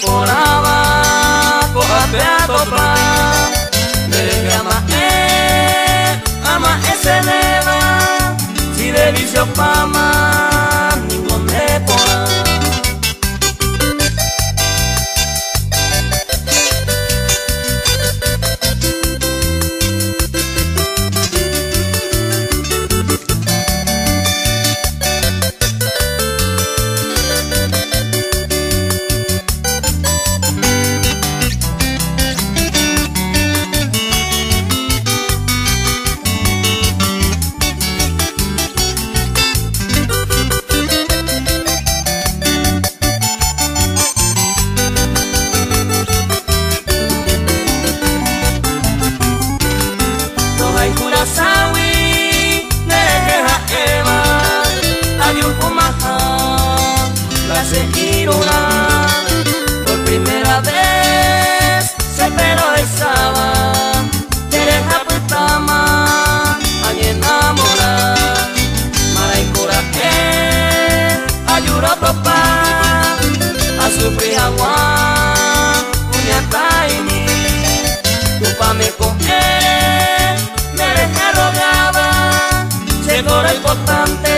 poraba, cojate a topar. Desde ama ese neva, si de vicio fama, ningún me pora. Sawi nereha ema ayun pumaha la seguiruna por primera vez se pero estaba nereha pertama ay enamorar maray coraje ayuro papá a sufrir agua puñata ini tupa me coge rogaba, llegó lo importante.